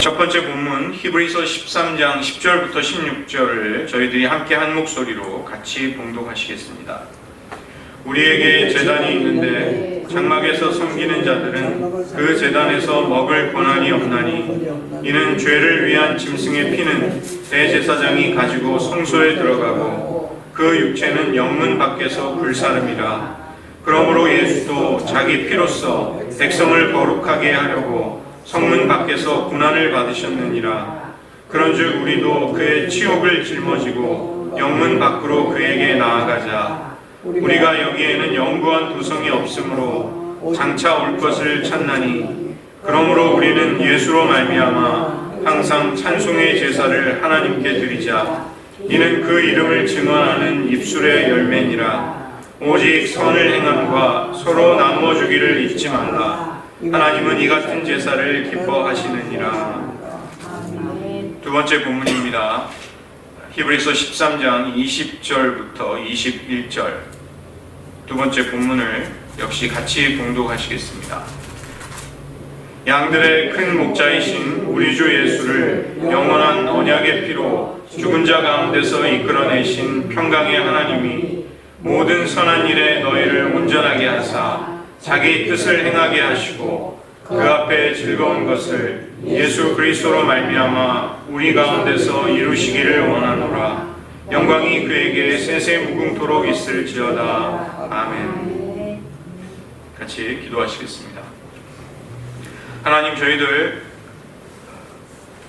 첫 번째 본문 히브리서 13장 10절부터 16절을 저희들이 함께 한 목소리로 같이 봉독하시겠습니다. 우리에게 제단이 있는데 장막에서 섬기는 자들은 그 제단에서 먹을 권한이 없나니 이는 죄를 위한 짐승의 피는 대제사장이 가지고 성소에 들어가고 그 육체는 영문 밖에서 불사름이라. 그러므로 예수도 자기 피로써 백성을 거룩하게 하려고 성문 밖에서 고난을 받으셨느니라. 그런즉 우리도 그의 치욕을 짊어지고 영문 밖으로 그에게 나아가자. 우리가 여기에는 영구한 도성이 없으므로 장차 올 것을 찾나니 그러므로 우리는 예수로 말미암아 항상 찬송의 제사를 하나님께 드리자. 이는 그 이름을 증언하는 입술의 열매니라. 오직 선을 행함과 서로 나누어 주기를 잊지 말라. 하나님은 이 같은 제사를 기뻐하시느니라. 두 번째 본문입니다. 히브리서 13장 20절부터 21절 두 번째 본문을 역시 같이 봉독하시겠습니다. 양들의 큰 목자이신 우리 주 예수를 영원한 언약의 피로 죽은 자 가운데서 이끌어내신 평강의 하나님이 모든 선한 일에 너희를 온전하게 하사 자기 뜻을 행하게 하시고 그 앞에 즐거운 것을 예수 그리스도로 말미암아 우리 가운데서 이루시기를 원하노라. 영광이 그에게 세세 무궁토록 있을지어다. 아멘. 같이 기도하시겠습니다. 하나님, 저희들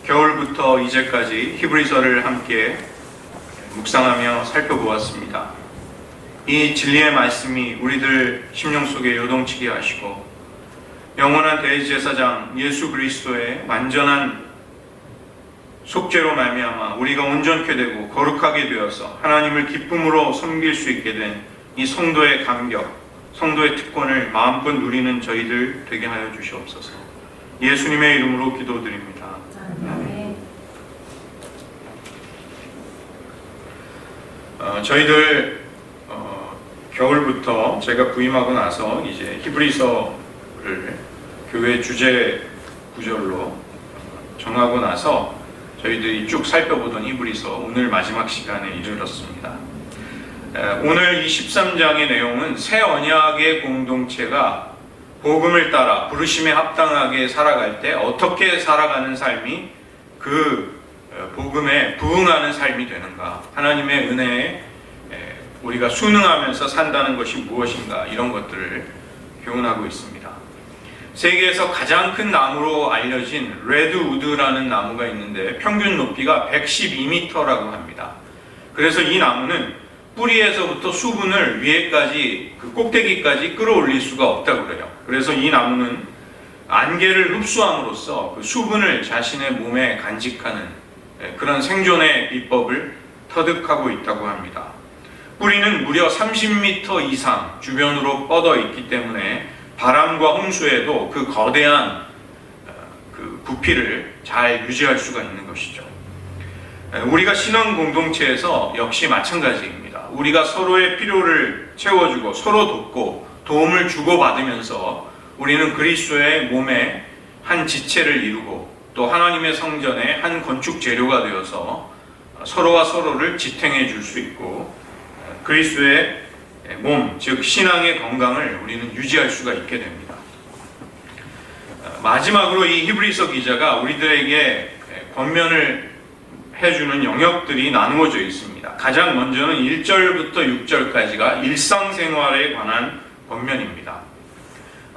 겨울부터 이제까지 히브리서를 함께 묵상하며 살펴보았습니다. 이 진리의 말씀이 우리들 심령 속에 요동치게 하시고 영원한 대제사장 예수 그리스도의 완전한 속죄로 말미암아 우리가 온전케 되고 거룩하게 되어서 하나님을 기쁨으로 섬길 수 있게 된 이 성도의 감격, 성도의 특권을 마음껏 누리는 저희들 되게 하여 주시옵소서. 예수님의 이름으로 기도드립니다. 아멘. 저희들 겨울부터 제가 부임하고 나서 이제 히브리서를 교회 주제 구절로 정하고 나서 저희들이 쭉 살펴보던 히브리서 오늘 마지막 시간에 이르렀습니다. 오늘 이 13장의 내용은 새 언약의 공동체가 복음을 따라 부르심에 합당하게 살아갈 때 어떻게 살아가는 삶이 그 복음에 부응하는 삶이 되는가, 하나님의 은혜에 우리가 순응하면서 산다는 것이 무엇인가, 이런 것들을 교훈하고 있습니다. 세계에서 가장 큰 나무로 알려진 레드우드라는 나무가 있는데 평균 높이가 112m라고 합니다. 그래서 이 나무는 뿌리에서부터 수분을 위에까지, 그 꼭대기까지 끌어올릴 수가 없다고 그래요. 그래서 이 나무는 안개를 흡수함으로써 그 수분을 자신의 몸에 간직하는 그런 생존의 비법을 터득하고 있다고 합니다. 뿌리는 무려 30m 이상 주변으로 뻗어 있기 때문에 바람과 홍수에도 그 거대한 그 부피를 잘 유지할 수가 있는 것이죠. 우리가 신앙 공동체에서 역시 마찬가지입니다. 우리가 서로의 필요를 채워주고 서로 돕고 도움을 주고받으면서 우리는 그리스도의 몸의 한 지체를 이루고 또 하나님의 성전의 한 건축 재료가 되어서 서로와 서로를 지탱해 줄 수 있고 그리스도의 몸, 즉 신앙의 건강을 우리는 유지할 수가 있게 됩니다. 마지막으로 이 히브리서 기자가 우리들에게 권면을 해주는 영역들이 나누어져 있습니다. 가장 먼저는 1절부터 6절까지가 일상생활에 관한 권면입니다.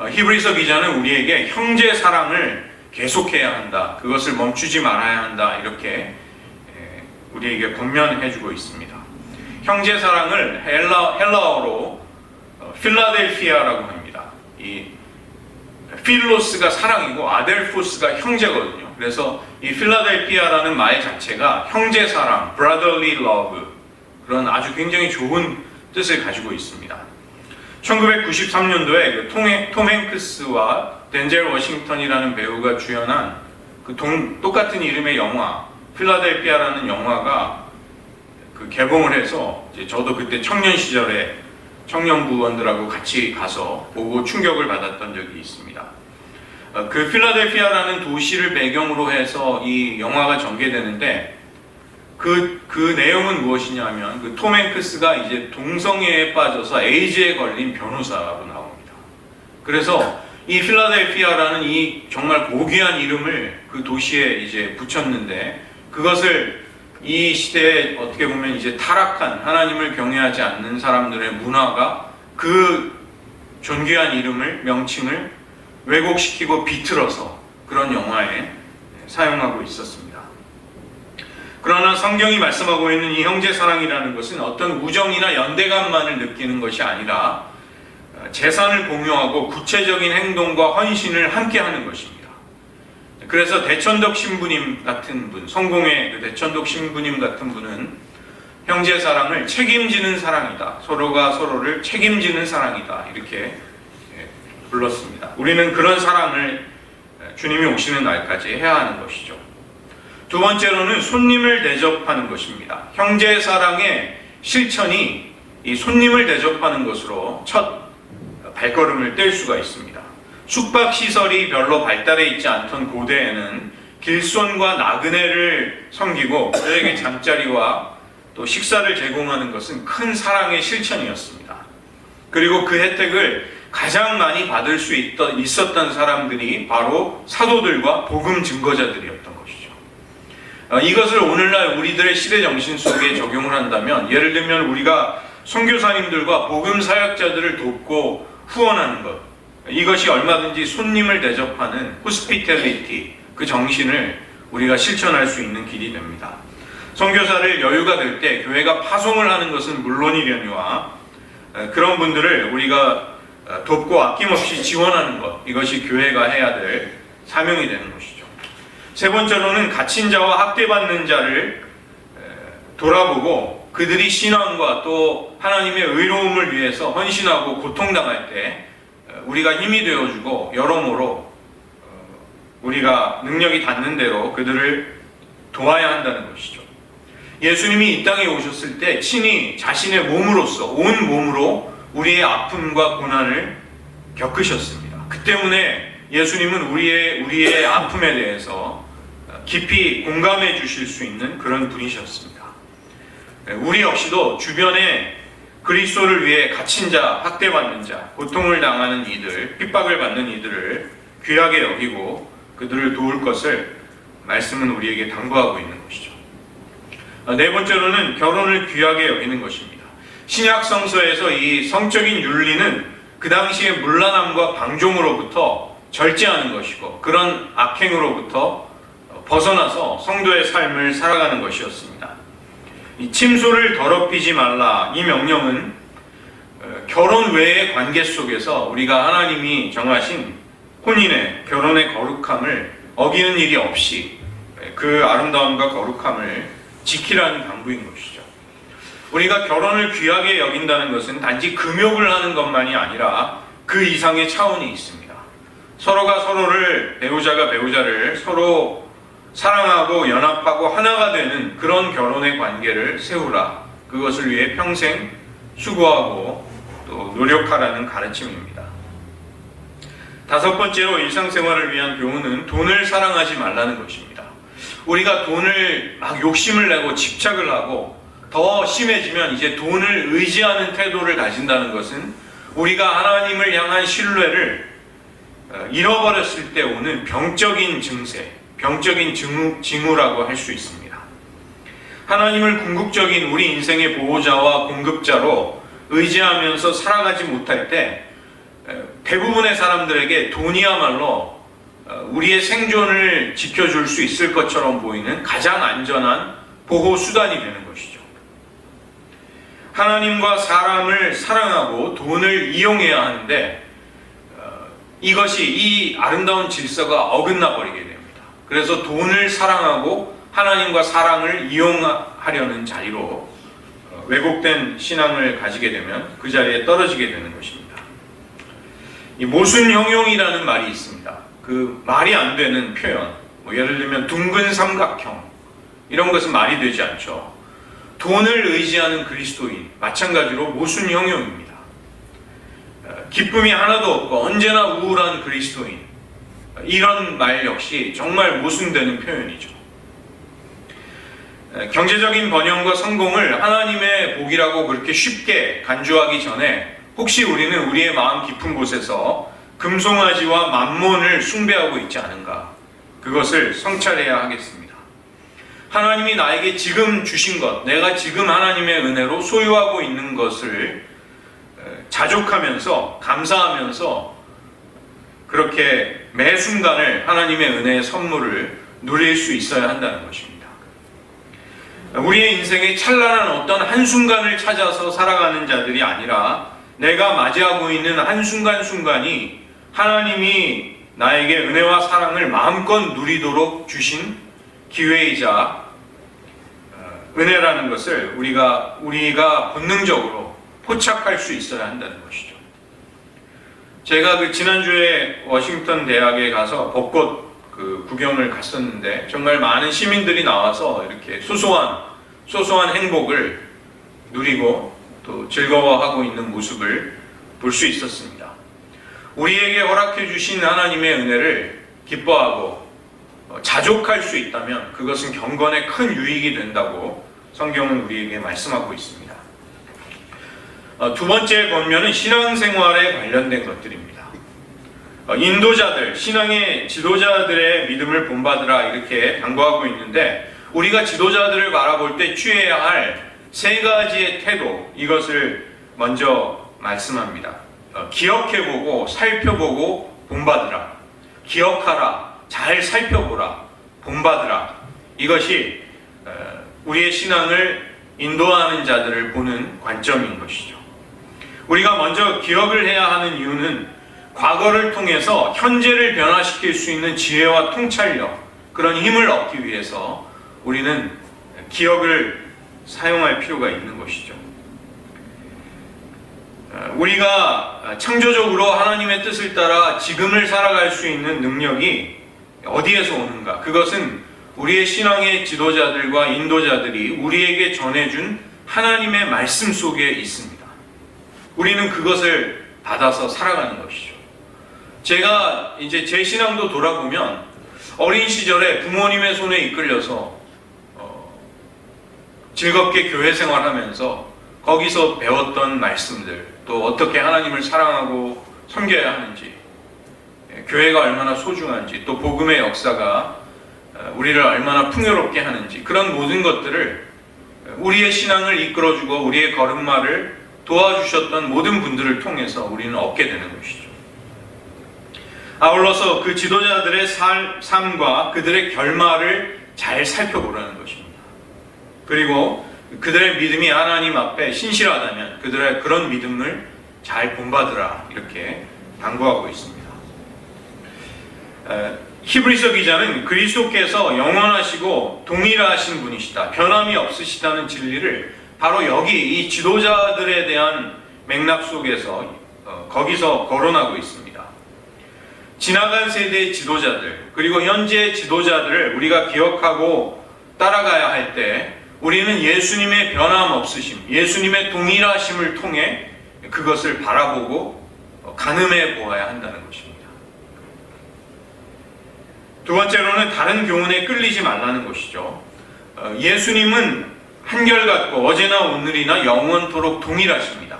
히브리서 기자는 우리에게 형제 사랑을 계속해야 한다, 그것을 멈추지 말아야 한다, 이렇게 우리에게 권면해주고 있습니다. 형제 사랑을 헬라어로 필라델피아라고 합니다. 이 필로스가 사랑이고 아델포스가 형제거든요. 그래서 이 필라델피아라는 말 자체가 형제 사랑, brotherly love, 그런 아주 굉장히 좋은 뜻을 가지고 있습니다. 1993년도에 톰 행크스와 덴젤 워싱턴이라는 배우가 주연한 그 똑같은 이름의 영화 필라델피아라는 영화가 개봉을 해서 이제 저도 그때 청년 시절에 청년부원들하고 같이 가서 보고 충격을 받았던 적이 있습니다. 그 필라델피아라는 도시를 배경으로 해서 이 영화가 전개되는데 그 내용은 무엇이냐면 그 톰 행크스가 이제 동성애에 빠져서 에이즈에 걸린 변호사로 나옵니다. 그래서 이 필라델피아라는 이 정말 고귀한 이름을 그 도시에 이제 붙였는데 그것을 이 시대에 어떻게 보면 이제 타락한 하나님을 경외하지 않는 사람들의 문화가 그 존귀한 이름을 명칭을 왜곡시키고 비틀어서 그런 영화에 사용하고 있었습니다. 그러나 성경이 말씀하고 있는 이 형제사랑이라는 것은 어떤 우정이나 연대감만을 느끼는 것이 아니라 재산을 공유하고 구체적인 행동과 헌신을 함께 하는 것입니다. 그래서 대천덕 신부님 같은 분, 성공의 그 대천덕 신부님 같은 분은 형제사랑을 책임지는 사랑이다. 서로가 서로를 책임지는 사랑이다. 이렇게 불렀습니다. 우리는 그런 사랑을 주님이 오시는 날까지 해야 하는 것이죠. 두 번째로는 손님을 대접하는 것입니다. 형제사랑의 실천이 이 손님을 대접하는 것으로 첫 발걸음을 뗄 수가 있습니다. 숙박시설이 별로 발달해 있지 않던 고대에는 길손과 나그네를 섬기고 그들에게 잠자리와 또 식사를 제공하는 것은 큰 사랑의 실천이었습니다. 그리고 그 혜택을 가장 많이 받을 수 있었던 사람들이 바로 사도들과 복음 증거자들이었던 것이죠. 이것을 오늘날 우리들의 시대 정신 속에 적용을 한다면, 예를 들면 우리가 선교사님들과 복음 사역자들을 돕고 후원하는 것, 이것이 얼마든지 손님을 대접하는 호스피텔리티, 그 정신을 우리가 실천할 수 있는 길이 됩니다. 선교사를 여유가 될 때 교회가 파송을 하는 것은 물론이려니와 그런 분들을 우리가 돕고 아낌없이 지원하는 것, 이것이 교회가 해야 될 사명이 되는 것이죠. 세 번째로는 갇힌 자와 학대받는 자를 돌아보고 그들이 신앙과 또 하나님의 의로움을 위해서 헌신하고 고통당할 때 우리가 힘이 되어주고 여러모로 우리가 능력이 닿는 대로 그들을 도와야 한다는 것이죠. 예수님이 이 땅에 오셨을 때 친히 자신의 몸으로서, 온 몸으로 우리의 아픔과 고난을 겪으셨습니다. 그 때문에 예수님은 우리의 아픔에 대해서 깊이 공감해 주실 수 있는 그런 분이셨습니다. 우리 역시도 주변에 그리스도를 위해 갇힌 자, 학대받는 자, 고통을 당하는 이들, 핍박을 받는 이들을 귀하게 여기고 그들을 도울 것을 말씀은 우리에게 당부하고 있는 것이죠. 네 번째로는 결혼을 귀하게 여기는 것입니다. 신약 성서에서 이 성적인 윤리는 그 당시의 문란함과 방종으로부터 절제하는 것이고 그런 악행으로부터 벗어나서 성도의 삶을 살아가는 것이었습니다. 이 침소를 더럽히지 말라, 이 명령은 결혼 외의 관계 속에서 우리가 하나님이 정하신 혼인의, 결혼의 거룩함을 어기는 일이 없이 그 아름다움과 거룩함을 지키라는 당부인 것이죠. 우리가 결혼을 귀하게 여긴다는 것은 단지 금욕을 하는 것만이 아니라 그 이상의 차원이 있습니다. 서로가 서로를, 배우자가 배우자를 서로 사랑하고 연합하고 하나가 되는 그런 결혼의 관계를 세우라. 그것을 위해 평생 수고하고 또 노력하라는 가르침입니다. 다섯 번째로 일상생활을 위한 교훈은 돈을 사랑하지 말라는 것입니다. 우리가 돈을 막 욕심을 내고 집착을 하고 더 심해지면 이제 돈을 의지하는 태도를 가진다는 것은 우리가 하나님을 향한 신뢰를 잃어버렸을 때 오는 병적인 증세, 병적인 징후라고 할 수 있습니다. 하나님을 궁극적인 우리 인생의 보호자와 공급자로 의지하면서 살아가지 못할 때 대부분의 사람들에게 돈이야말로 우리의 생존을 지켜줄 수 있을 것처럼 보이는 가장 안전한 보호 수단이 되는 것이죠. 하나님과 사람을 사랑하고 돈을 이용해야 하는데 이것이 이 아름다운 질서가 어긋나 버리게 됩니다. 그래서 돈을 사랑하고 하나님과 사랑을 이용하려는 자리로 왜곡된 신앙을 가지게 되면 그 자리에 떨어지게 되는 것입니다. 이 모순형용이라는 말이 있습니다. 그 말이 안 되는 표현, 예를 들면 둥근 삼각형, 이런 것은 말이 되지 않죠. 돈을 의지하는 그리스도인, 마찬가지로 모순형용입니다. 기쁨이 하나도 없고 언제나 우울한 그리스도인, 이런 말 역시 정말 모순되는 표현이죠. 경제적인 번영과 성공을 하나님의 복이라고 그렇게 쉽게 간주하기 전에 혹시 우리는 우리의 마음 깊은 곳에서 금송아지와 만몬을 숭배하고 있지 않은가, 그것을 성찰해야 하겠습니다. 하나님이 나에게 지금 주신 것, 내가 지금 하나님의 은혜로 소유하고 있는 것을 자족하면서 감사하면서 그렇게 매 순간을 하나님의 은혜의 선물을 누릴 수 있어야 한다는 것입니다. 우리의 인생에 찬란한 어떤 한순간을 찾아서 살아가는 자들이 아니라 내가 맞이하고 있는 한순간순간이 하나님이 나에게 은혜와 사랑을 마음껏 누리도록 주신 기회이자 은혜라는 것을 우리가 본능적으로 포착할 수 있어야 한다는 것이죠. 제가 지난주에 워싱턴 대학에 가서 벚꽃 구경을 갔었는데 정말 많은 시민들이 나와서 이렇게 소소한 행복을 누리고 또 즐거워하고 있는 모습을 볼 수 있었습니다. 우리에게 허락해 주신 하나님의 은혜를 기뻐하고 자족할 수 있다면 그것은 경건에 큰 유익이 된다고 성경은 우리에게 말씀하고 있습니다. 두 번째 권면은 신앙생활에 관련된 것들입니다. 인도자들, 신앙의 지도자들의 믿음을 본받으라 이렇게 당부하고 있는데, 우리가 지도자들을 바라볼 때 취해야 할 세 가지의 태도, 이것을 먼저 말씀합니다. 기억해보고 살펴보고 본받으라. 기억하라, 잘 살펴보라, 본받으라. 이것이 우리의 신앙을 인도하는 자들을 보는 관점인 것이죠. 우리가 먼저 기억을 해야 하는 이유는 과거를 통해서 현재를 변화시킬 수 있는 지혜와 통찰력, 그런 힘을 얻기 위해서 우리는 기억을 사용할 필요가 있는 것이죠. 우리가 창조적으로 하나님의 뜻을 따라 지금을 살아갈 수 있는 능력이 어디에서 오는가? 그것은 우리의 신앙의 지도자들과 인도자들이 우리에게 전해준 하나님의 말씀 속에 있습니다. 우리는 그것을 받아서 살아가는 것이죠. 제가 이제 제 신앙도 돌아보면 어린 시절에 부모님의 손에 이끌려서 즐겁게 교회 생활하면서 거기서 배웠던 말씀들, 또 어떻게 하나님을 사랑하고 섬겨야 하는지, 교회가 얼마나 소중한지, 또 복음의 역사가 우리를 얼마나 풍요롭게 하는지, 그런 모든 것들을 우리의 신앙을 이끌어주고 우리의 걸음마를 도와주셨던 모든 분들을 통해서 우리는 얻게 되는 것이죠. 아울러서 그 지도자들의 삶과 그들의 결말을 잘 살펴보라는 것입니다. 그리고 그들의 믿음이 하나님 앞에 신실하다면 그들의 그런 믿음을 잘 본받으라, 이렇게 당부하고 있습니다. 히브리서 기자는 그리스도께서 영원하시고 동일하신 분이시다, 변함이 없으시다는 진리를 바로 여기 이 지도자들에 대한 맥락 속에서 거기서 거론하고 있습니다. 지나간 세대의 지도자들, 그리고 현재의 지도자들을 우리가 기억하고 따라가야 할 때 우리는 예수님의 변함없으심, 예수님의 동일하심을 통해 그것을 바라보고 가늠해 보아야 한다는 것입니다. 두 번째로는 다른 교훈에 끌리지 말라는 것이죠. 예수님은 한결같고 어제나 오늘이나 영원토록 동일하십니다.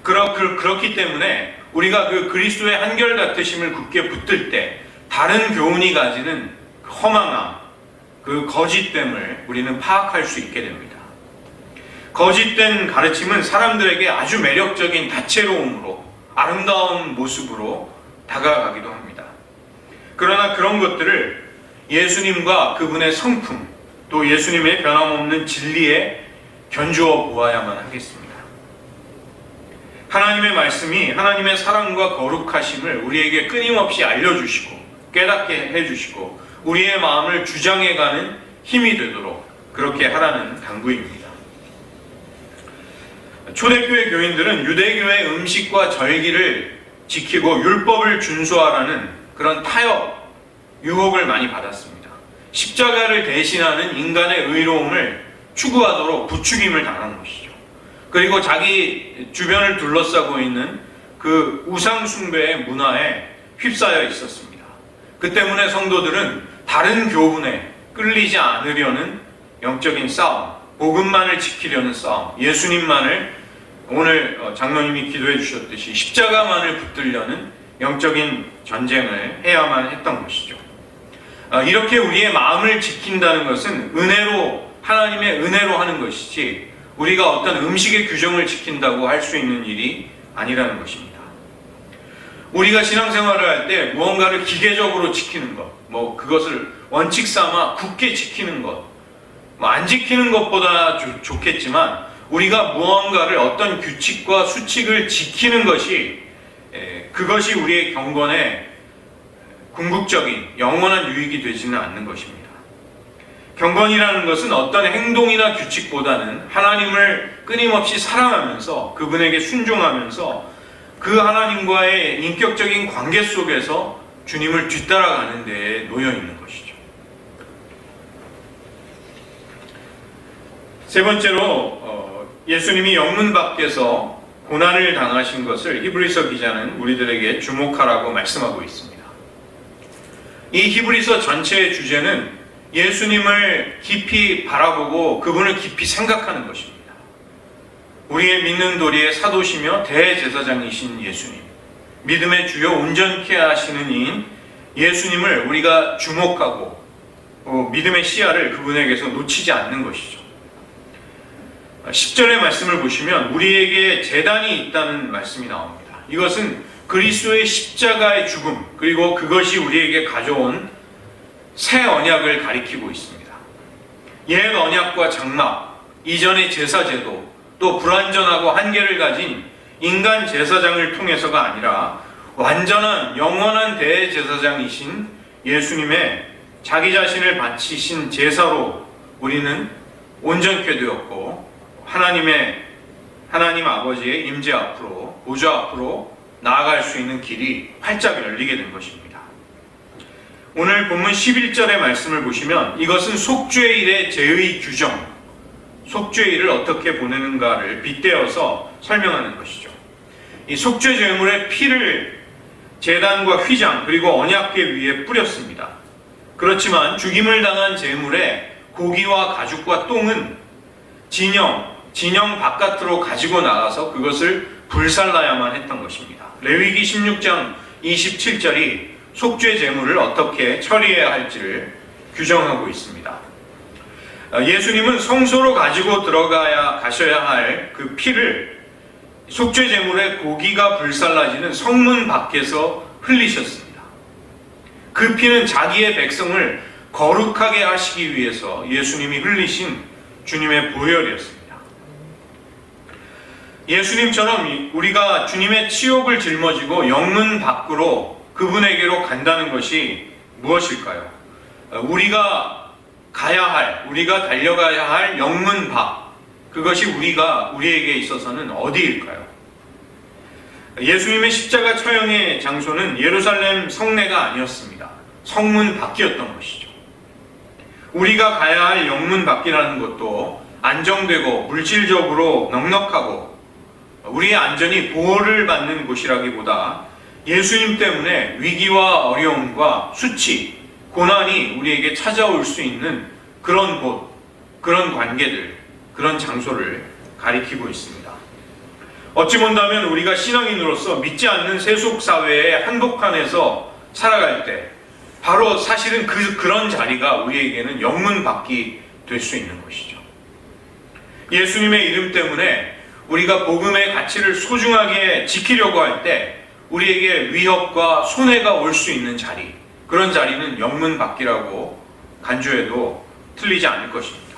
그렇기 때문에 우리가 그 그리스도의 한결같으심을 굳게 붙들 때 다른 교훈이 가지는 허망함, 그 거짓됨을 우리는 파악할 수 있게 됩니다. 거짓된 가르침은 사람들에게 아주 매력적인 다채로움으로, 아름다운 모습으로 다가가기도 합니다. 그러나 그런 것들을 예수님과 그분의 성품, 또 예수님의 변함없는 진리에 견주어 보아야만 하겠습니다. 하나님의 말씀이 하나님의 사랑과 거룩하심을 우리에게 끊임없이 알려주시고 깨닫게 해주시고 우리의 마음을 주장해가는 힘이 되도록 그렇게 하라는 당부입니다. 초대교회 교인들은 유대교의 음식과 절기를 지키고 율법을 준수하라는 그런 타협, 유혹을 많이 받았습니다. 십자가를 대신하는 인간의 의로움을 추구하도록 부추김을 당한 것이죠. 그리고 자기 주변을 둘러싸고 있는 그 우상 숭배의 문화에 휩싸여 있었습니다. 그 때문에 성도들은 다른 교훈에 끌리지 않으려는 영적인 싸움, 복음만을 지키려는 싸움, 예수님만을 오늘 장로님이 기도해 주셨듯이 십자가만을 붙들려는 영적인 전쟁을 해야만 했던 것이죠. 이렇게 우리의 마음을 지킨다는 것은 은혜로, 하나님의 은혜로 하는 것이지 우리가 어떤 음식의 규정을 지킨다고 할 수 있는 일이 아니라는 것입니다. 우리가 신앙생활을 할 때 무언가를 기계적으로 지키는 것, 그것을 원칙 삼아 굳게 지키는 것, 안 지키는 것보다 좋겠지만 우리가 무언가를 어떤 규칙과 수칙을 지키는 것이 그것이 우리의 경건에 궁극적인 영원한 유익이 되지는 않는 것입니다. 경건이라는 것은 어떤 행동이나 규칙보다는 하나님을 끊임없이 사랑하면서 그분에게 순종하면서 그 하나님과의 인격적인 관계 속에서 주님을 뒤따라가는 데에 놓여 있는 것이죠. 세 번째로 예수님이 영문 밖에서 고난을 당하신 것을 히브리서 기자는 우리들에게 주목하라고 말씀하고 있습니다. 이 히브리서 전체의 주제는 예수님을 깊이 바라보고 그분을 깊이 생각하는 것입니다. 우리의 믿는 도리의 사도시며 대제사장이신 예수님, 믿음의 주요 온전케 하시는 이인 예수님을 우리가 주목하고 믿음의 시야를 그분에게서 놓치지 않는 것이죠. 10절의 말씀을 보시면 우리에게 제단이 있다는 말씀이 나옵니다. 이것은 그리스도의 십자가의 죽음, 그리고 그것이 우리에게 가져온 새 언약을 가리키고 있습니다. 옛 언약과 장막, 이전의 제사제도, 또 불완전하고 한계를 가진 인간 제사장을 통해서가 아니라 완전한 영원한 대제사장이신 예수님의 자기 자신을 바치신 제사로 우리는 온전케 되었고 하나님 아버지의 임재 앞으로, 보좌 앞으로 나아갈 수 있는 길이 활짝 열리게 된 것입니다. 오늘 본문 11절의 말씀을 보시면 이것은 속죄일의 제의 규정, 속죄일을 어떻게 보내는가를 빗대어서 설명하는 것이죠. 이 속죄 제물의 피를 제단과 휘장 그리고 언약궤 위에 뿌렸습니다. 그렇지만 죽임을 당한 제물의 고기와 가죽과 똥은 진영 바깥으로 가지고 나가서 그것을 불살라야만 했던 것입니다. 레위기 16장 27절이 속죄 제물을 어떻게 처리해야 할지를 규정하고 있습니다. 예수님은 성소로 가지고 가셔야 할 그 피를 속죄 제물의 고기가 불살라지는 성문 밖에서 흘리셨습니다. 그 피는 자기의 백성을 거룩하게 하시기 위해서 예수님이 흘리신 주님의 보혈이었습니다. 예수님처럼 우리가 주님의 치욕을 짊어지고 영문 밖으로 그분에게로 간다는 것이 무엇일까요? 우리가 달려가야 할 영문 밖, 그것이 우리에게 있어서는 어디일까요? 예수님의 십자가 처형의 장소는 예루살렘 성내가 아니었습니다. 성문 밖이었던 것이죠. 우리가 가야 할 영문 밖이라는 것도 안정되고 물질적으로 넉넉하고 우리의 안전이 보호를 받는 곳이라기보다 예수님 때문에 위기와 어려움과 수치, 고난이 우리에게 찾아올 수 있는 그런 곳, 그런 관계들, 그런 장소를 가리키고 있습니다. 어찌 본다면 우리가 신앙인으로서 믿지 않는 세속사회의 한복판에서 살아갈 때 바로 사실은 그런 자리가 우리에게는 영문 밖이 될 수 있는 것이죠. 예수님의 이름 때문에 우리가 복음의 가치를 소중하게 지키려고 할 때 우리에게 위협과 손해가 올 수 있는 자리, 그런 자리는 영문 밖이라고 간주해도 틀리지 않을 것입니다.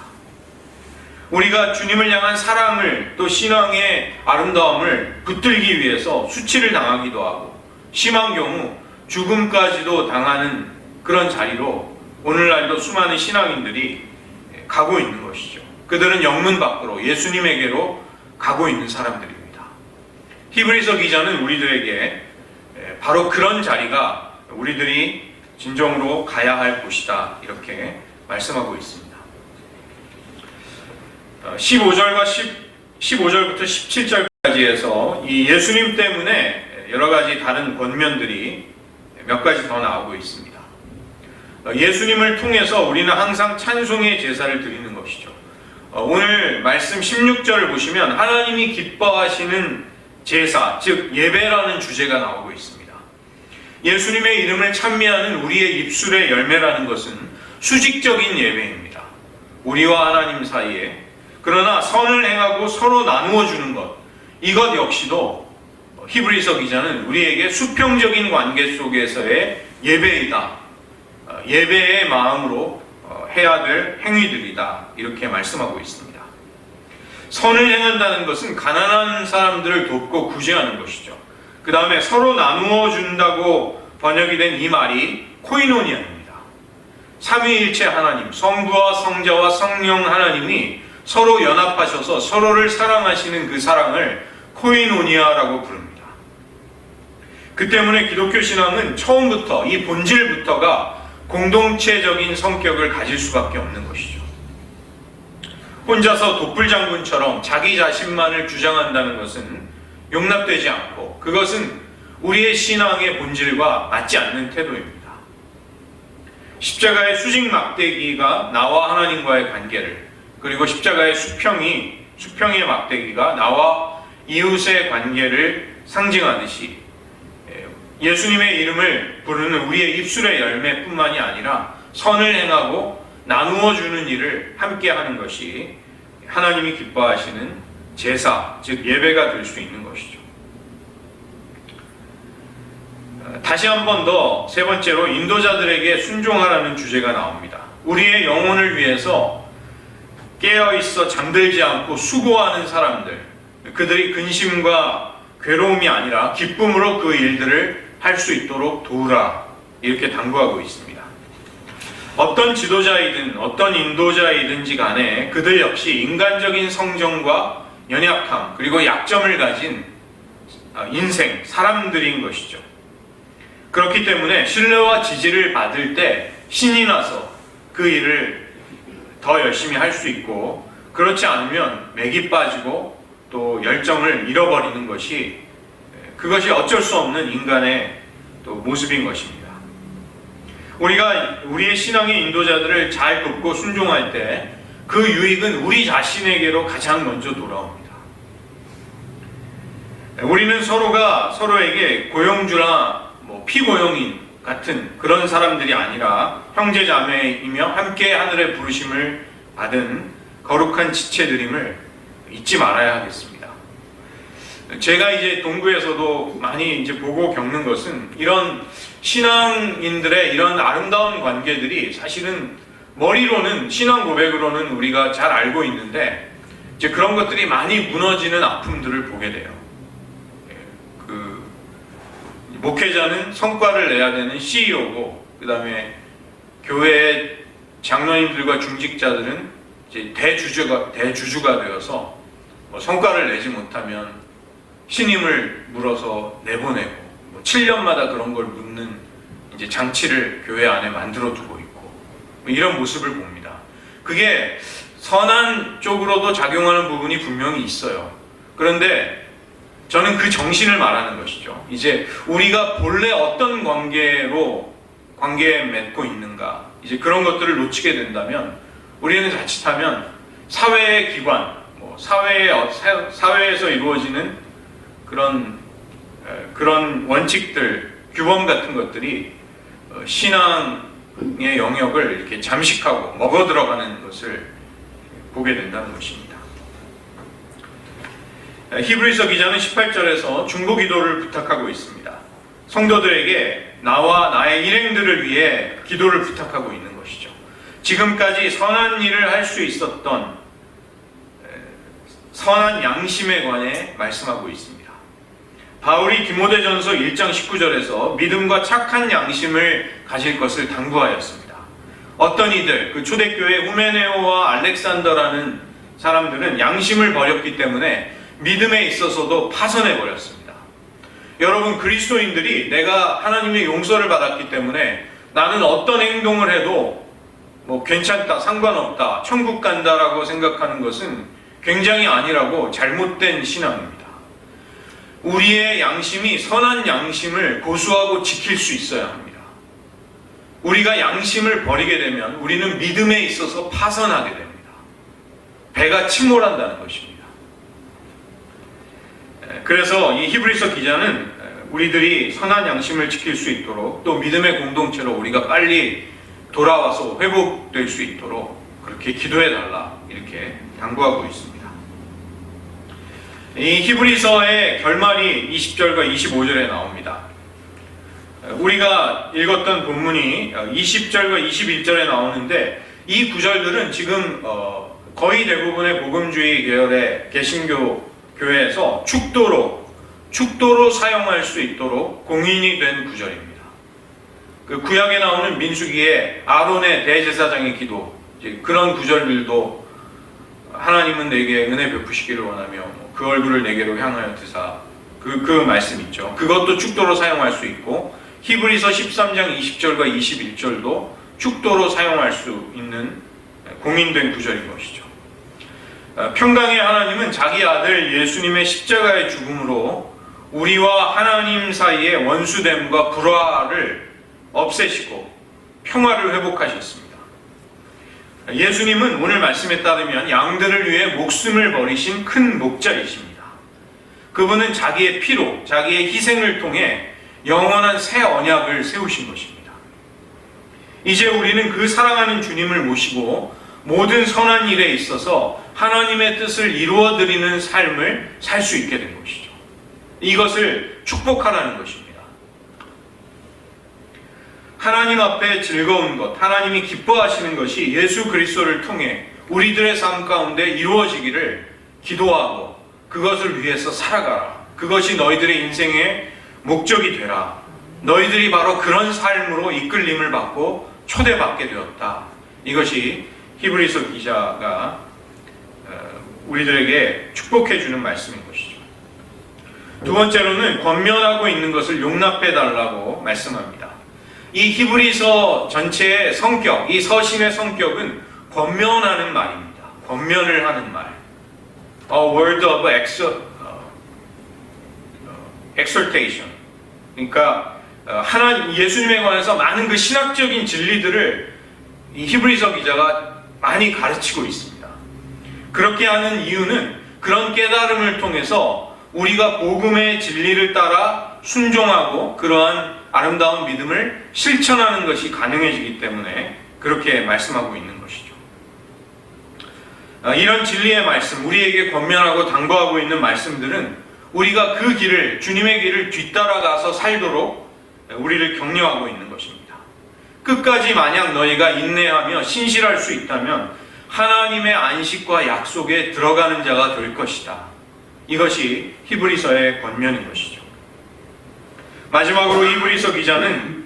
우리가 주님을 향한 사랑을 또 신앙의 아름다움을 붙들기 위해서 수치를 당하기도 하고 심한 경우 죽음까지도 당하는 그런 자리로 오늘날도 수많은 신앙인들이 가고 있는 것이죠. 그들은 영문 밖으로 예수님에게로 가고 있는 사람들입니다. 히브리서 기자는 우리들에게 바로 그런 자리가 우리들이 진정으로 가야 할 곳이다, 이렇게 말씀하고 있습니다. 15절부터 17절까지 해서 이 예수님 때문에 여러 가지 다른 권면들이 몇 가지 더 나오고 있습니다. 예수님을 통해서 우리는 항상 찬송의 제사를 드리는 것이죠. 오늘 말씀 16절을 보시면 하나님이 기뻐하시는 제사, 즉 예배라는 주제가 나오고 있습니다. 예수님의 이름을 찬미하는 우리의 입술의 열매라는 것은 수직적인 예배입니다. 우리와 하나님 사이에. 그러나 선을 행하고 서로 나누어 주는 것, 이것 역시도 히브리서 기자는 우리에게 수평적인 관계 속에서의 예배이다, 예배의 마음으로 해야 될 행위들이다, 이렇게 말씀하고 있습니다. 선을 행한다는 것은 가난한 사람들을 돕고 구제하는 것이죠. 그 다음에 서로 나누어 준다고 번역이 된 이 말이 코이노니아입니다. 삼위일체 하나님, 성부와 성자와 성령 하나님이 서로 연합하셔서 서로를 사랑하시는 그 사랑을 코이노니아라고 부릅니다. 그 때문에 기독교 신앙은 처음부터, 이 본질부터가 공동체적인 성격을 가질 수밖에 없는 것이죠. 혼자서 독불장군처럼 자기 자신만을 주장한다는 것은 용납되지 않고, 그것은 우리의 신앙의 본질과 맞지 않는 태도입니다. 십자가의 수직 막대기가 나와 하나님과의 관계를, 그리고 십자가의 수평의 막대기가 나와 이웃의 관계를 상징하듯이 예수님의 이름을 부르는 우리의 입술의 열매뿐만이 아니라 선을 행하고 나누어 주는 일을 함께 하는 것이 하나님이 기뻐하시는 제사, 즉 예배가 될 수 있는 것이죠. 다시 한 번 더 세 번째로 인도자들에게 순종하라는 주제가 나옵니다. 우리의 영혼을 위해서 깨어있어 잠들지 않고 수고하는 사람들, 그들이 근심과 괴로움이 아니라 기쁨으로 그 일들을 할 수 있도록 도우라, 이렇게 당부하고 있습니다. 어떤 지도자이든 어떤 인도자이든지 간에 그들 역시 인간적인 성정과 연약함, 그리고 약점을 가진 인생, 사람들인 것이죠. 그렇기 때문에 신뢰와 지지를 받을 때 신이 나서 그 일을 더 열심히 할 수 있고, 그렇지 않으면 맥이 빠지고 또 열정을 잃어버리는 것이, 그것이 어쩔 수 없는 인간의 또 모습인 것입니다. 우리가 우리의 신앙의 인도자들을 잘 돕고 순종할 때 그 유익은 우리 자신에게로 가장 먼저 돌아옵니다. 우리는 서로가 서로에게 고용주나 피고용인 같은 그런 사람들이 아니라 형제자매이며 함께 하늘의 부르심을 받은 거룩한 지체들임을 잊지 말아야 하겠습니다. 제가 이제 동부에서도 많이 이제 보고 겪는 것은 이런 신앙인들의 이런 아름다운 관계들이 사실은 머리로는, 신앙 고백으로는 우리가 잘 알고 있는데 이제 그런 것들이 많이 무너지는 아픔들을 보게 돼요. 그 목회자는 성과를 내야 되는 CEO고, 그 다음에 교회의 장로님들과 중직자들은 이제 대주주가 되어서 성과를 내지 못하면 신임을 물어서 내보내고, 7년마다 그런 걸 묻는 이제 장치를 교회 안에 만들어 두고 있고, 이런 모습을 봅니다. 그게 선한 쪽으로도 작용하는 부분이 분명히 있어요. 그런데 저는 그 정신을 말하는 것이죠. 이제 우리가 본래 어떤 관계에 맺고 있는가, 이제 그런 것들을 놓치게 된다면 우리는 자칫하면 사회의 기관, 사회에서 이루어지는 그런 원칙들, 규범 같은 것들이 신앙의 영역을 이렇게 잠식하고 먹어 들어가는 것을 보게 된다는 것입니다. 히브리서 기자는 18절에서 중보 기도를 부탁하고 있습니다. 성도들에게 나와 나의 일행들을 위해 기도를 부탁하고 있는 것이죠. 지금까지 선한 일을 할 수 있었던 선한 양심에 관해 말씀하고 있습니다. 바울이 디모데전서 1장 19절에서 믿음과 착한 양심을 가질 것을 당부하였습니다. 어떤 이들, 그 초대교회 후메네오와 알렉산더라는 사람들은 양심을 버렸기 때문에 믿음에 있어서도 파선해 버렸습니다. 여러분, 그리스도인들이 내가 하나님의 용서를 받았기 때문에 나는 어떤 행동을 해도 괜찮다, 상관없다, 천국 간다라고 생각하는 것은 굉장히 아니라고 잘못된 신앙입니다. 우리의 양심이 선한 양심을 고수하고 지킬 수 있어야 합니다. 우리가 양심을 버리게 되면 우리는 믿음에 있어서 파선하게 됩니다. 배가 침몰한다는 것입니다. 그래서 이 히브리서 기자는 우리들이 선한 양심을 지킬 수 있도록 또 믿음의 공동체로 우리가 빨리 돌아와서 회복될 수 있도록 그렇게 기도해달라 이렇게 당부하고 있습니다. 이 히브리서의 결말이 20절과 25절에 나옵니다. 우리가 읽었던 본문이 20절과 21절에 나오는데 이 구절들은 지금 거의 대부분의 복음주의 계열의 개신교 교회에서 축도로 사용할 수 있도록 공인이 된 구절입니다. 그 구약에 나오는 민수기의 아론의 대제사장의 기도 그런 구절들도 하나님은 내게 은혜 베푸시기를 원하며 그 얼굴을 내게로 향하여 드사 그 말씀 있죠. 그것도 축도로 사용할 수 있고 히브리서 13장 20절과 21절도 축도로 사용할 수 있는 공인된 구절인 것이죠. 평강의 하나님은 자기 아들 예수님의 십자가의 죽음으로 우리와 하나님 사이의 원수됨과 불화를 없애시고 평화를 회복하셨습니다. 예수님은 오늘 말씀에 따르면 양들을 위해 목숨을 버리신 큰 목자이십니다. 그분은 자기의 피로, 자기의 희생을 통해 영원한 새 언약을 세우신 것입니다. 이제 우리는 그 사랑하는 주님을 모시고 모든 선한 일에 있어서 하나님의 뜻을 이루어드리는 삶을 살 수 있게 된 것이죠. 이것을 축복하라는 것입니다. 하나님 앞에 즐거운 것, 하나님이 기뻐하시는 것이 예수 그리스도를 통해 우리들의 삶 가운데 이루어지기를 기도하고 그것을 위해서 살아가라. 그것이 너희들의 인생의 목적이 되라. 너희들이 바로 그런 삶으로 이끌림을 받고 초대받게 되었다. 이것이 히브리서 기자가 우리들에게 축복해 주는 말씀인 것이죠. 두 번째로는 권면하고 있는 것을 용납해 달라고 말씀합니다. 이 히브리서 전체의 성격, 이 서신의 성격은 권면하는 말입니다. 권면을 하는 말. A word of exhortation. 그러니까 예수님에 관해서 많은 그 신학적인 진리들을 이 히브리서 기자가 많이 가르치고 있습니다. 그렇게 하는 이유는 그런 깨달음을 통해서 우리가 복음의 진리를 따라 순종하고 그러한 아름다운 믿음을 실천하는 것이 가능해지기 때문에 그렇게 말씀하고 있는 것이죠. 이런 진리의 말씀, 우리에게 권면하고 당부하고 있는 말씀들은 우리가 그 길을, 주님의 길을 뒤따라가서 살도록 우리를 격려하고 있는 것입니다. 끝까지 만약 너희가 인내하며 신실할 수 있다면 하나님의 안식과 약속에 들어가는 자가 될 것이다. 이것이 히브리서의 권면인 것이죠. 마지막으로 히브리서 기자는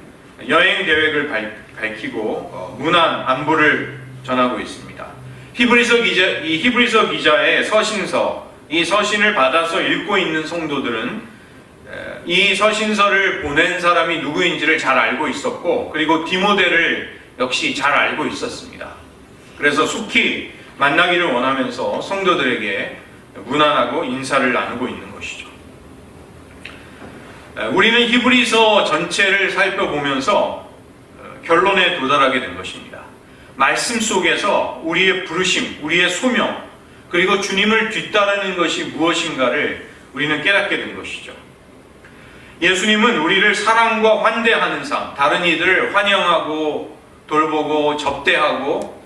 여행 계획을 밝히고 문안 안부를 전하고 있습니다. 이 히브리서 기자의 서신서, 이 서신을 받아서 읽고 있는 성도들은 이 서신서를 보낸 사람이 누구인지를 잘 알고 있었고, 그리고 디모데를 역시 잘 알고 있었습니다. 그래서 속히 만나기를 원하면서 성도들에게 문안하고 인사를 나누고 있는 것이죠. 우리는 히브리서 전체를 살펴보면서 결론에 도달하게 된 것입니다. 말씀 속에서 우리의 부르심, 우리의 소명, 그리고 주님을 뒤따르는 것이 무엇인가를 우리는 깨닫게 된 것이죠. 예수님은 우리를 사랑과 환대하는 삶, 다른 이들을 환영하고 돌보고 접대하고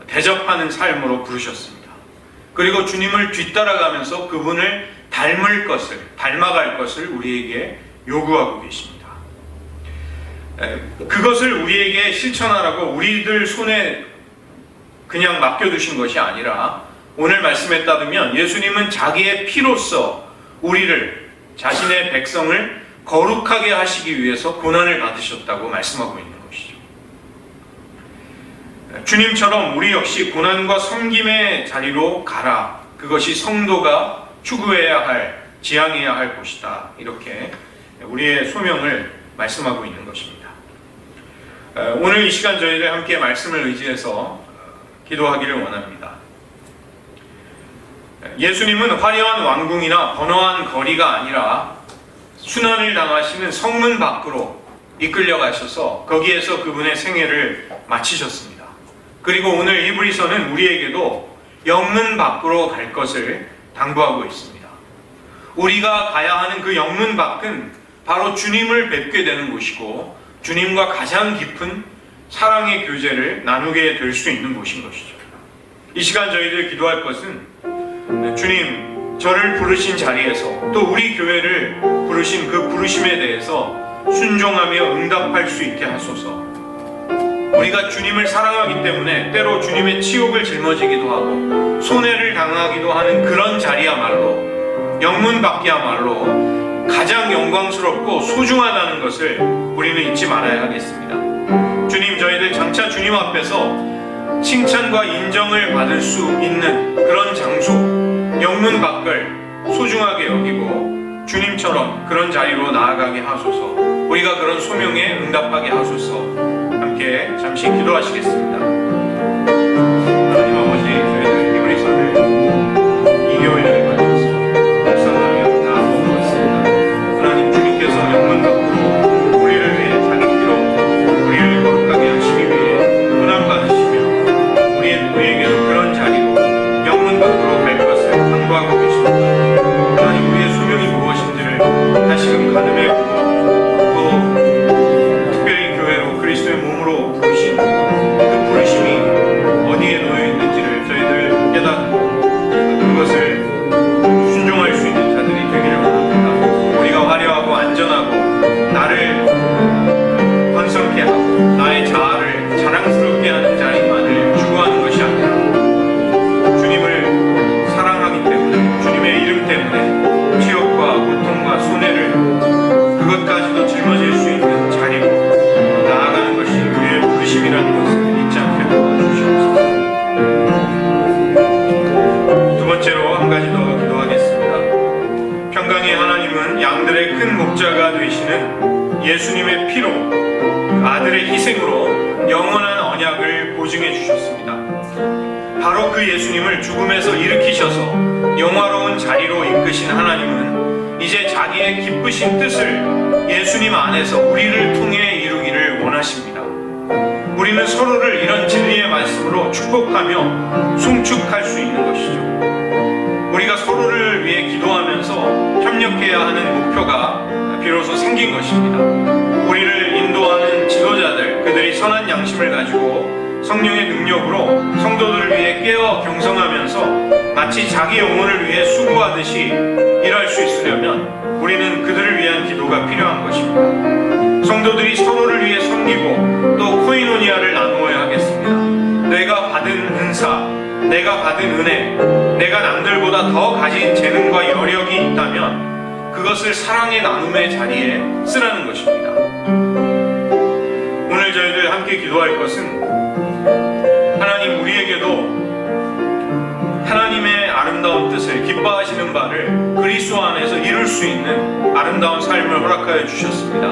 대접하는 삶으로 부르셨습니다. 그리고 주님을 뒤따라가면서 그분을 닮아갈 것을 우리에게 요구하고 계십니다. 그것을 우리에게 실천하라고 우리들 손에 그냥 맡겨두신 것이 아니라 오늘 말씀에 따르면 예수님은 자기의 피로써 우리를, 자신의 백성을 거룩하게 하시기 위해서 고난을 받으셨다고 말씀하고 있는 것이죠. 주님처럼 우리 역시 고난과 섬김의 자리로 가라. 그것이 성도가 추구해야 할, 지향해야 할 곳이다. 이렇게 우리의 소명을 말씀하고 있는 것입니다. 오늘 이 시간 저희들 함께 말씀을 의지해서 기도하기를 원합니다. 예수님은 화려한 왕궁이나 번화한 거리가 아니라 순환을 당하시는 성문 밖으로 이끌려 가셔서 거기에서 그분의 생애를 마치셨습니다. 그리고 오늘 히브리서는 우리에게도 영문 밖으로 갈 것을 당부하고 있습니다. 우리가 가야 하는 그 영문 밖은 바로 주님을 뵙게 되는 곳이고 주님과 가장 깊은 사랑의 교제를 나누게 될 수 있는 곳인 것이죠. 이 시간 저희들 기도할 것은 주님, 저를 부르신 자리에서 또 우리 교회를 부르신 그 부르심에 대해서 순종하며 응답할 수 있게 하소서. 우리가 주님을 사랑하기 때문에 때로 주님의 치욕을 짊어지기도 하고 손해를 당하기도 하는 그런 자리야말로 영문 밖이야말로 가장 영광스럽고 소중하다는 것을 우리는 잊지 말아야 하겠습니다. 주님, 저희들 장차 주님 앞에서 칭찬과 인정을 받을 수 있는 그런 장소, 영문 밖을 소중하게 여기고 주님처럼 그런 자리로 나아가게 하소서. 우리가 그런 소명에 응답하게 하소서. 함께 잠시 기도하시겠습니다. 하나님 아버지, 저희들 히브리서를 2개월여에 걸쳐서 묵상하며 나아오고 있습니다. 하나님, 주님께서 영문 밖으로 우리를 위해 자기 피로 우리를 거룩하게 하시기 위해 고난받으시며 우리에게도 그런 자리로 영문 밖으로 갈 것을 당부하고 계십니다. 하나님, 우리의 소명이 무엇인지를 다시금 가늠해 그리스도의 몸으로 부르신 그 부르심이 어디에 놓여 있는지를 저희들 깨닫고 그것을 순종할 수 있는 자들이 되기를 원합니다. 우리가 화려하고 안전하고 나를 번성케 하고 나의 자아를 자랑스럽게 하는 자리만을 추구하는 것이 아니라 주님을 사랑하기 때문에 주님의 이름 때문에 치욕과 고통과 손해를 그것까지도 짊어질 수 있는 자리로 나아가는 것이 우리의 부르심이라는 것을 잊지 않게 도와주시옵소서. 두 번째로 한 가지 더 기도하겠습니다. 평강의 하나님은 양들의 큰 목자가 되시는 예수님의 피로 아들의 희생으로 영원한 언약을 보증해 주셨습니다. 바로 그 예수님을 죽음에서 일으키셔서 영화로운 자리로 이끄신 하나님은 이제 자기의 기쁘신 뜻을 예수님 안에서 우리를 통해 이루기를 원하십니다. 우리는 서로를 이런 진리의 말씀으로 축복하며 송축할 수 있는 것이죠. 우리가 서로를 위해 기도하면서 협력해야 하는 목표가 비로소 생긴 것입니다. 우리를 인도하는 지도자들, 그들이 선한 양심을 가지고 성령의 능력으로 성도들을 위해 깨어 경성하면서 마치 자기 영혼을 위해 수고하듯이 일할 수 있으려면 우리는 그들을 위한 기도가 필요한 것입니다. 성도들이 서로를 위해 섬기고 또 코이노니아를 나누어야 하겠습니다. 내가 받은 은사, 내가 받은 은혜, 내가 남들보다 더 가진 재능과 여력이 있다면 그것을 사랑의 나눔의 자리에 쓰라는 것입니다. 오늘 저희들 함께 기도할 것은 하나님, 우리에게도 하나님의 아름다운 뜻을 기뻐하시는 바를 그리스도 안에서 이룰 수 있는 아름다운 삶을 허락하여 주셨습니다.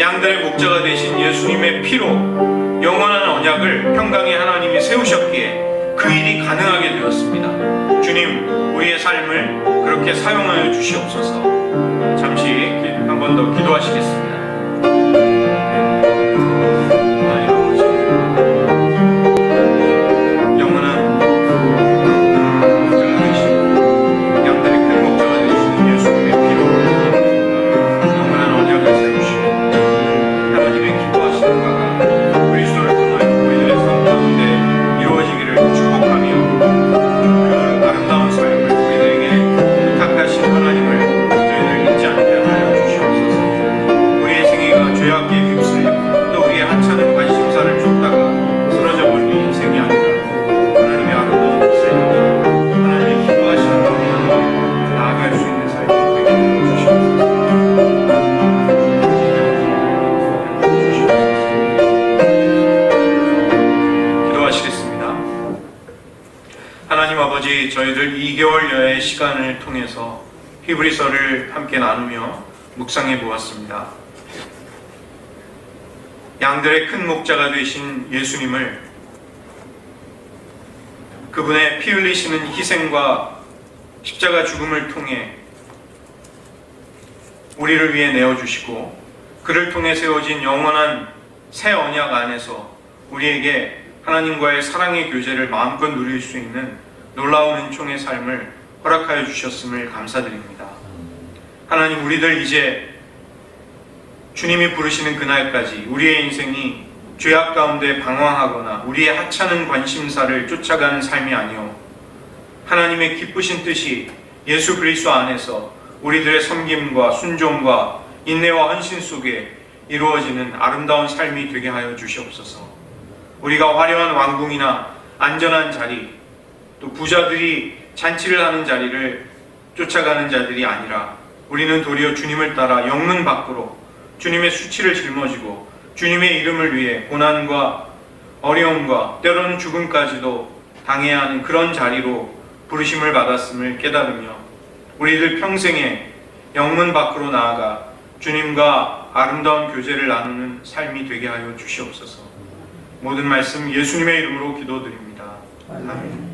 양들의 목자가 되신 예수님의 피로 영원한 언약을 평강의 하나님이 세우셨기에 그 일이 가능하게 되었습니다. 주님, 우리의 삶을 그렇게 사용하여 주시옵소서. 잠시 한 번 더 기도하시겠습니다. 저희들 2개월여의 시간을 통해서 히브리서를 함께 나누며 묵상해 보았습니다. 양들의 큰 목자가 되신 예수님을 그분의 피 흘리시는 희생과 십자가 죽음을 통해 우리를 위해 내어주시고 그 그를 통해 세워진 영원한 새 언약 안에서 우리에게 하나님과의 사랑의 교제를 마음껏 누릴 수 있는 놀라운 은총의 삶을 허락하여 주셨음을 감사드립니다. 하나님, 우리들 이제 주님이 부르시는 그날까지 우리의 인생이 죄악 가운데 방황하거나 우리의 하찮은 관심사를 쫓아가는 삶이 아니요 하나님의 기쁘신 뜻이 예수 그리스도 안에서 우리들의 섬김과 순종과 인내와 헌신 속에 이루어지는 아름다운 삶이 되게 하여 주시옵소서. 우리가 화려한 왕궁이나 안전한 자리, 또 부자들이 잔치를 하는 자리를 쫓아가는 자들이 아니라 우리는 도리어 주님을 따라 영문 밖으로 주님의 수치를 짊어지고 주님의 이름을 위해 고난과 어려움과 때로는 죽음까지도 당해야 하는 그런 자리로 부르심을 받았음을 깨달으며 우리들 평생에 영문 밖으로 나아가 주님과 아름다운 교제를 나누는 삶이 되게 하여 주시옵소서. 모든 말씀 예수님의 이름으로 기도드립니다. 아멘.